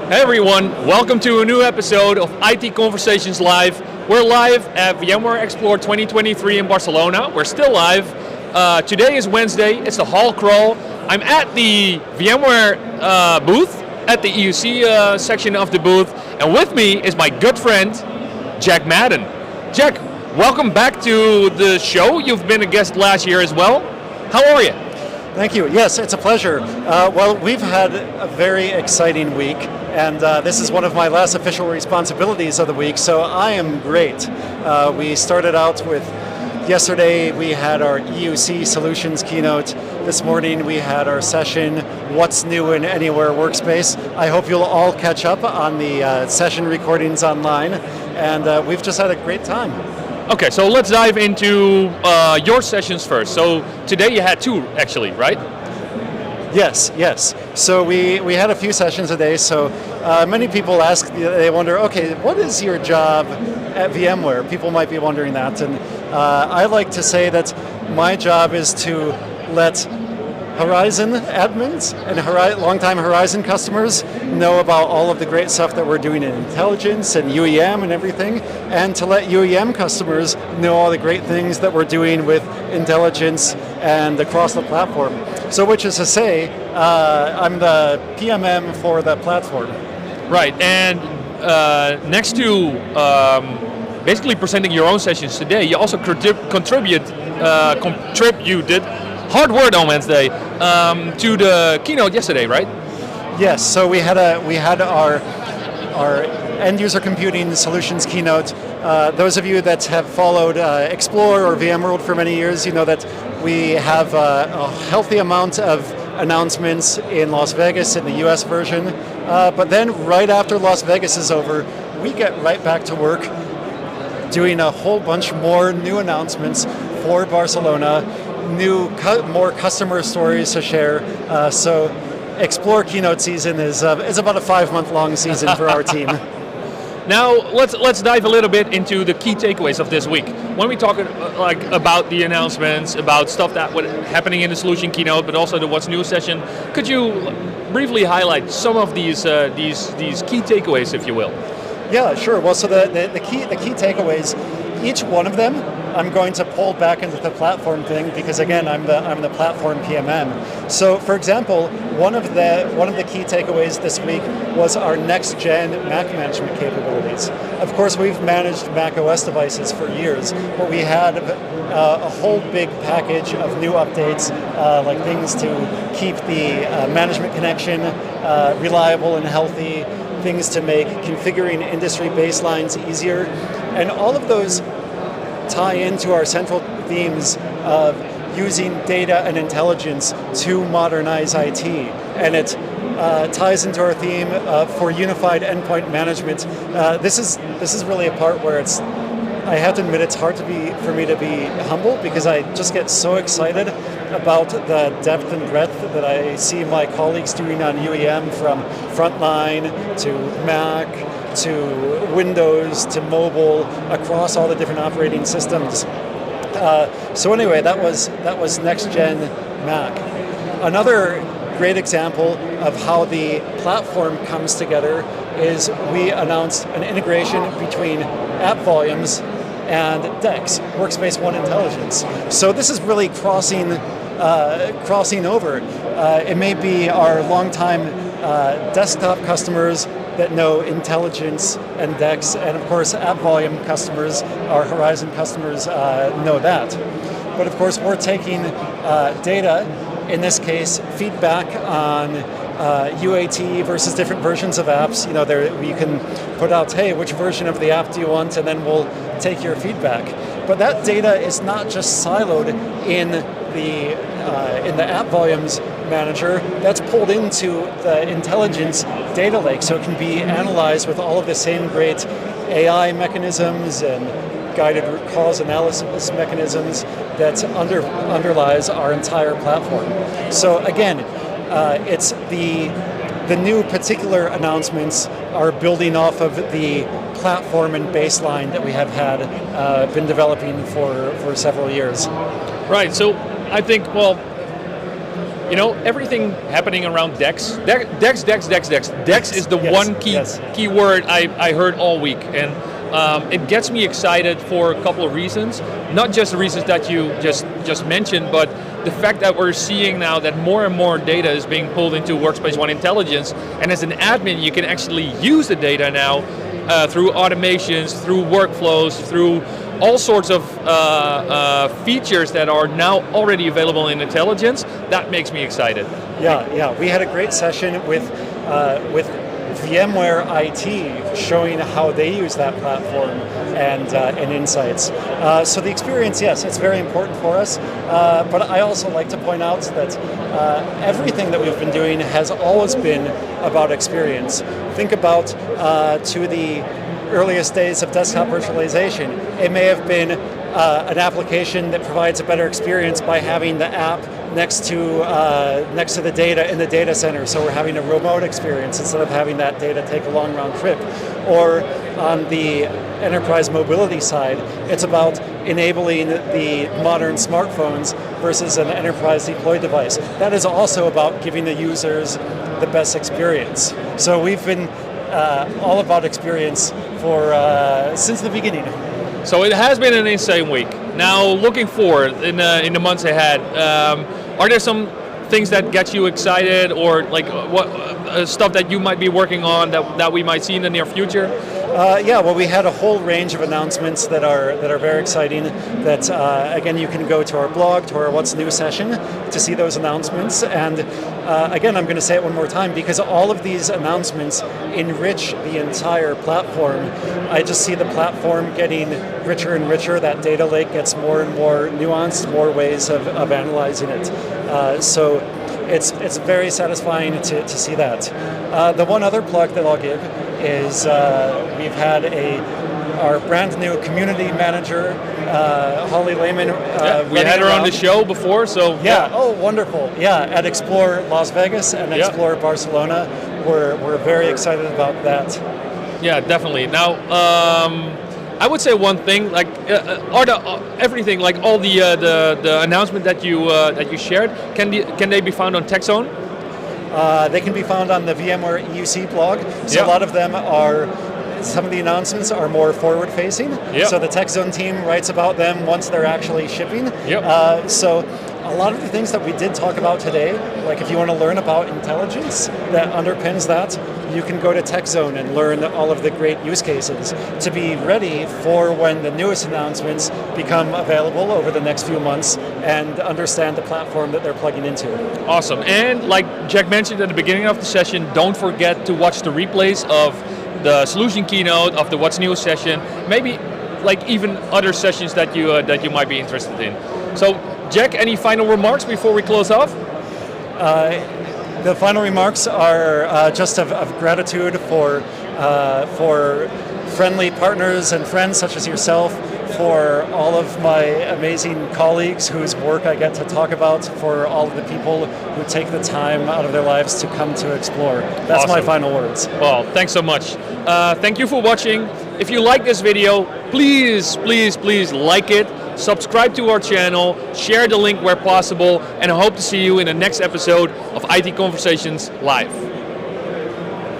Hey everyone, welcome to a new episode of IT Conversations Live. We're live at VMware Explore 2023 in Barcelona. We're still live. Today is Wednesday, it's the hall crawl. I'm at the VMware booth, at the EUC section of the booth, and with me is my good friend, Jack Madden. Jack, welcome back to the show. You've been a guest last year as well. How are you? Thank you. Yes, it's a pleasure. Well, we've had a very exciting week, and this is one of my last official responsibilities of the week, so I am great. We started out with, yesterday we had our EUC Solutions keynote. This morning we had our session, What's New in Anywhere Workspace. I hope you'll all catch up on the session recordings online, and we've just had a great time. Okay, so let's dive into your sessions first. So today you had two, actually, right? Yes. So we had a few sessions a day. So many people ask, they wonder, okay, what is your job at VMware? People might be wondering that. And I like to say that my job is to let Horizon admins and longtime Horizon customers know about all of the great stuff that we're doing in intelligence and UEM and everything, and to let UEM customers know all the great things that we're doing with intelligence and across the platform. So which is to say, I'm the PMM for the platform. Right, and next to basically presenting your own sessions today, you also contributed, hard word on Wednesday, to the keynote yesterday, right? Yes, so we had our end user computing solutions keynote. Those of you that have followed Explore or VMworld for many years, you know that we have a healthy amount of announcements in Las Vegas in the US version, but then right after Las Vegas is over, we get right back to work doing a whole bunch more new announcements for Barcelona, more customer stories to share. So Explore keynote season is about a 5-month-long season for our team. Now let's dive a little bit into the key takeaways of this week. When we talk about the announcements, about stuff that was happening in the solution keynote, but also the What's New session, could you briefly highlight some of these key takeaways, if you will? Yeah, sure. Well, so the key takeaways, each one of them, I'm going to pull back into the platform thing because again, I'm the platform PMM. So, for example, one of the key takeaways this week was our next gen Mac management capabilities. Of course, we've managed Mac OS devices for years, but we had a whole big package of new updates, like things to keep the management connection reliable and healthy, things to make configuring industry baselines easier, and all of those tie into our central themes of using data and intelligence to modernize IT. And it ties into our theme for unified endpoint management. This is really a part where I have to admit it's hard for me to be humble because I just get so excited about the depth and breadth that I see my colleagues doing on UEM, from frontline to Mac to Windows to mobile, across all the different operating systems. So anyway, that was next gen Mac. Another great example of how the platform comes together is we announced an integration between app volumes and DEX, Workspace ONE Intelligence. So this is really crossing over. It may be our longtime desktop customers that know intelligence and DEX, and of course app volume customers, our Horizon customers, know that. But of course we're taking data, in this case feedback on UAT versus different versions of apps. You know, you can put out, hey, which version of the app do you want, and then we'll take your feedback. But that data is not just siloed in the app volumes manager. That's pulled into the intelligence data lake, so it can be analyzed with all of the same great AI mechanisms and guided root cause analysis mechanisms that underlies our entire platform. So again, it's the new particular announcements are building off of the platform and baseline that we have been developing for several years. Right. So I think, well, everything happening around DEX. DEX is the one key word I heard all week, and it gets me excited for a couple of reasons. Not just the reasons that you just mentioned, but the fact that we're seeing now that more and more data is being pulled into Workspace ONE Intelligence, and as an admin, you can actually use the data now through automations, through workflows, through all sorts of features that are now already available in Intelligence. That makes me excited. Yeah. We had a great session with VMware IT showing how they use that platform and insights. So the experience, yes, it's very important for us. But I also like to point out that everything that we've been doing has always been about experience. Think about to the earliest days of desktop virtualization. It may have been an application that provides a better experience by having the app next to the data in the data center, so we're having a remote experience instead of having that data take a long round trip. Or on the enterprise mobility side, it's about enabling the modern smartphones versus an enterprise deployed device. That is also about giving the users the best experience. So we've been all about experience for since the beginning. So it has been an insane week. Now, looking forward in the months ahead, are there some things that get you excited, or like what stuff that you might be working on that we might see in the near future? We had a whole range of announcements that are very exciting. That again, you can go to our blog, to our What's New session, to see those announcements. And again, I'm going to say it one more time, because all of these announcements enrich the entire platform. I just see the platform getting richer and richer. That data lake gets more and more nuanced, more ways of analyzing it. So it's very satisfying to see that. The one other plug that I'll give is we've had our brand new community manager, Holly Lehman. We had her on the show before, so yeah. Oh, wonderful! Yeah, at Explore Las Vegas and Explore Barcelona, we're very excited about that. Yeah, definitely. Now, I would say one thing, like everything, like all the announcement that you shared, can they be found on TechZone? They can be found on the VMware EUC blog. So a lot of them some of the announcements are more forward-facing. So the TechZone team writes about them once they're actually shipping. So a lot of the things that we did talk about today, like if you want to learn about intelligence that underpins that, you can go to TechZone and learn all of the great use cases to be ready for when the newest announcements become available over the next few months and understand the platform that they're plugging into. Awesome. And like Jack mentioned at the beginning of the session, don't forget to watch the replays of the solution keynote, of the What's New session, maybe like even other sessions that you might be interested in. So Jack, any final remarks before we close off? The final remarks are just of gratitude for friendly partners and friends such as yourself, for all of my amazing colleagues whose work I get to talk about, for all of the people who take the time out of their lives to come to Explore. That's awesome. My final words. Well, thanks so much. Thank you for watching. If you like this video, please like it, subscribe to our channel, share the link where possible, and I hope to see you in the next episode of IT Conversations Live.